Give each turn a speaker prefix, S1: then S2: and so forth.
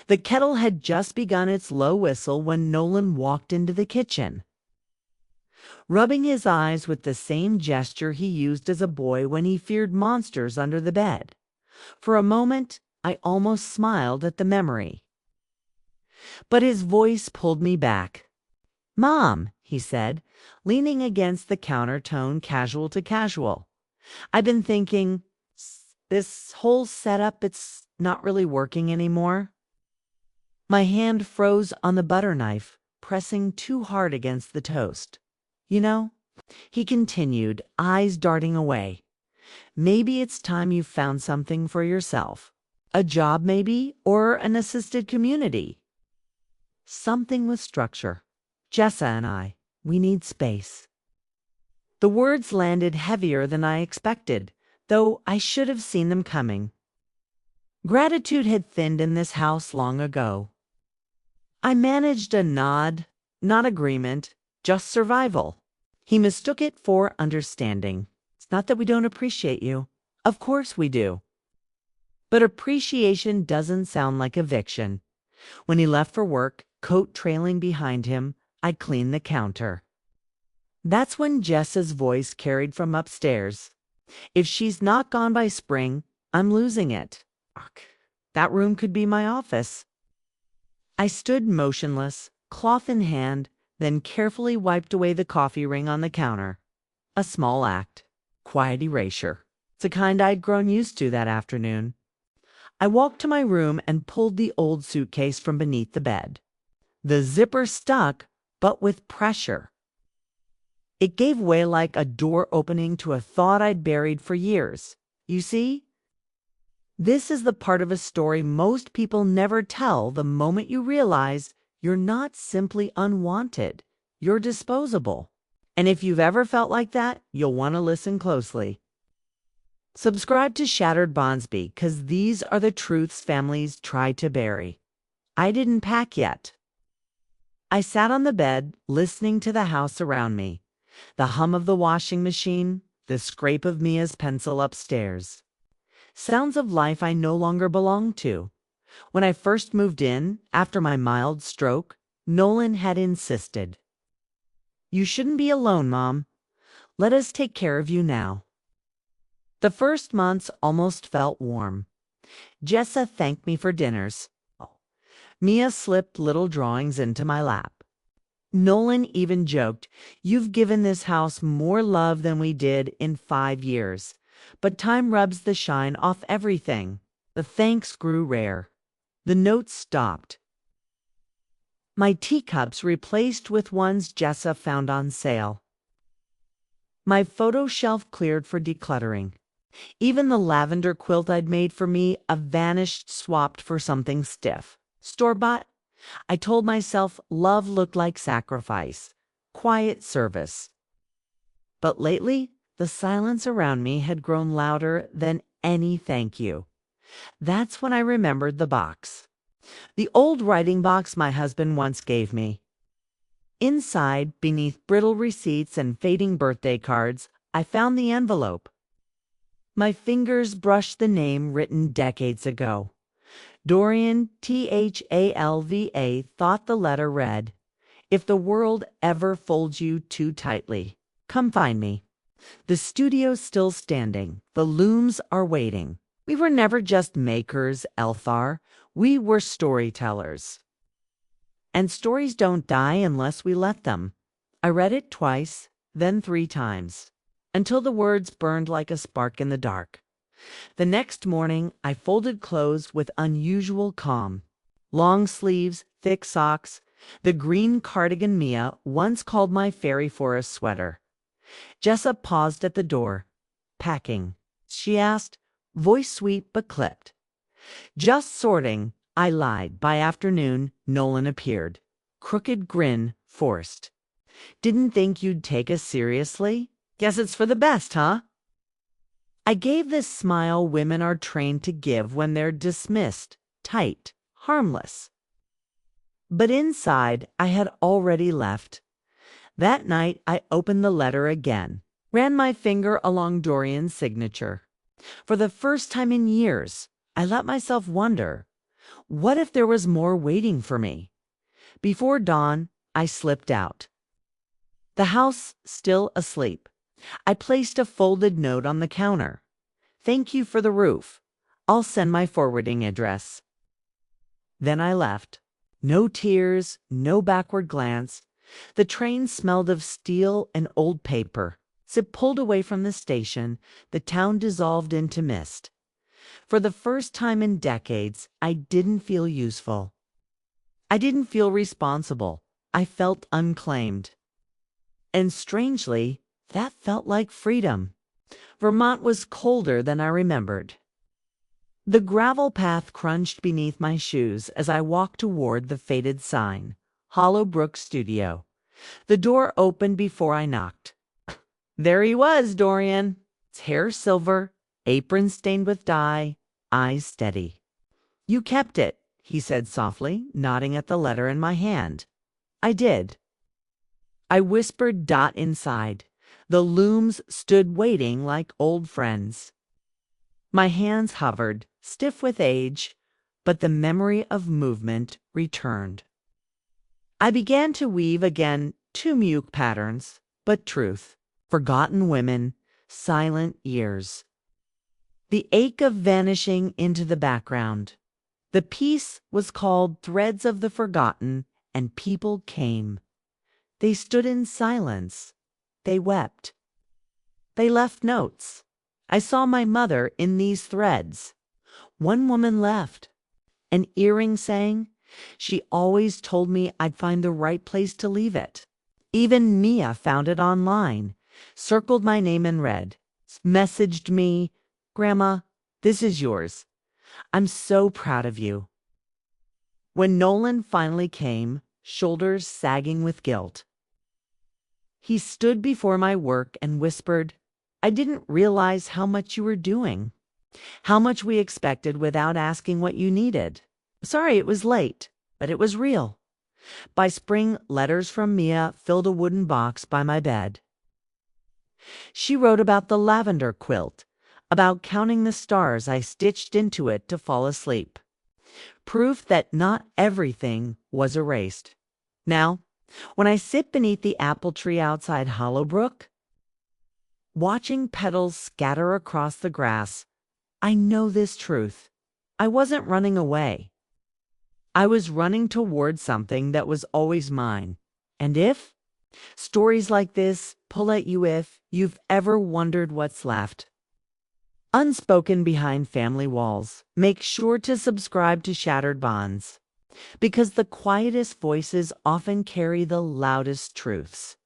S1: The kettle had just begun its low whistle when Nolan walked into the kitchen, rubbing his eyes with the same gesture he used as a boy when he feared monsters under the bed. For a moment, I almost smiled at the memory. But his voice pulled me back. "Mom," he said, leaning against the counter, tone casual to casual. "I've been thinking, this whole setup, it's not really working anymore." My hand froze on the butter knife, pressing too hard against the toast. "You know," he continued, eyes darting away, "maybe it's time you found something for yourself. A job maybe, or an assisted community. Something with structure. Jessa and I, we need space." The words landed heavier than I expected, though I should have seen them coming. Gratitude had thinned in this house long ago. I managed a nod, not agreement, just survival. He mistook it for understanding. "It's not that we don't appreciate you. Of course we do. But appreciation doesn't sound like eviction." When he left for work, coat trailing behind him, I cleaned the counter. That's when Jessa's voice carried from upstairs. "If she's not gone by spring, I'm losing it. Ugh, that room could be my office." I stood motionless, cloth in hand, then carefully wiped away the coffee ring on the counter. A small act. Quiet erasure. It's the kind I'd grown used to that afternoon. I walked to my room and pulled the old suitcase from beneath the bed. The zipper stuck, but with pressure. It gave way like a door opening to a thought I'd buried for years. You see? This is the part of a story most people never tell. The moment you realize you're not simply unwanted, you're disposable. And if you've ever felt like that, you'll want to listen closely. Subscribe to Shattered Bondsby, because these are the truths families try to bury. I didn't pack yet. I sat on the bed, listening to the house around me. The hum of the washing machine, the scrape of Mia's pencil upstairs. Sounds of life I no longer belonged to. When I first moved in, after my mild stroke, Nolan had insisted, "You shouldn't be alone, Mom. Let us take care of you now." The first months almost felt warm. Jessa thanked me for dinners. Mia slipped little drawings into my lap. Nolan even joked, "You've given this house more love than we did in 5 years. But time rubs the shine off everything." The thanks grew rare. The notes stopped. My teacups replaced with ones Jessa found on sale. My photo shelf cleared for decluttering. Even the lavender quilt I'd made for me, a vanished, swapped for something stiff. Store-bought? I told myself love looked like sacrifice, quiet service. But lately, the silence around me had grown louder than any thank you. That's when I remembered the box. The old writing box my husband once gave me. Inside, beneath brittle receipts and fading birthday cards, I found the envelope. My fingers brushed the name written decades ago. Dorian, Thalva, thought the letter read, "If the world ever folds you too tightly, come find me." The studio's still standing. The looms are waiting. We were never just makers, Elthar. We were storytellers. And stories don't die unless we let them. I read it twice, then 3 times, until the words burned like a spark in the dark. The next morning, I folded clothes with unusual calm. Long sleeves, thick socks, the green cardigan Mia once called my fairy forest sweater. Jessa paused at the door. "Packing?" she asked, voice sweet but clipped. "Just sorting," I lied. By afternoon, Nolan appeared. Crooked grin forced. "Didn't think you'd take us seriously? Guess it's for the best, huh?" I gave this smile women are trained to give when they're dismissed, tight, harmless. But inside, I had already left. That night, I opened the letter again, ran my finger along Dorian's signature. For the first time in years, I let myself wonder, What if there was more waiting for me? Before dawn, I slipped out. The house still asleep. I placed a folded note on the counter. Thank you for the roof. I'll send my forwarding address. Then I left. No tears, no backward glance. The train smelled of steel and old paper. As it pulled away from the station, the town dissolved into mist. For the first time in decades, I didn't feel useful. I didn't feel responsible. I felt unclaimed. And strangely, that felt like freedom. Vermont was colder than I remembered. The gravel path crunched beneath my shoes as I walked toward the faded sign, Hollow Brook Studio. The door opened before I knocked. There he was, Dorian. His hair silver, apron stained with dye, eyes steady. You kept it, he said softly, nodding at the letter in my hand. I did. I whispered Dot inside. The looms stood waiting like old friends. My hands hovered, stiff with age, but the memory of movement returned. I began to weave again 2 mute patterns, but truth, forgotten women, silent years. The ache of vanishing into the background. The piece was called Threads of the Forgotten, and people came. They stood in silence. They wept. They left notes. I saw my mother in these threads. One woman left. An earring saying, she always told me I'd find the right place to leave it. Even Mia found it online, circled my name in red, messaged me, Grandma, this is yours. I'm so proud of you. When Nolan finally came, shoulders sagging with guilt, he stood before my work and whispered, I didn't realize how much you were doing, how much we expected without asking what you needed. Sorry it was late, but it was real. By spring, letters from Mia filled a wooden box by my bed. She wrote about the lavender quilt, about counting the stars I stitched into it to fall asleep. Proof that not everything was erased. Now, when I sit beneath the apple tree outside Hollowbrook, watching petals scatter across the grass, I know this truth. I wasn't running away. I was running toward something that was always mine. And if stories like this pull at you, if you've ever wondered what's left, unspoken behind family walls, make sure to subscribe to Shattered Bonds, because the quietest voices often carry the loudest truths.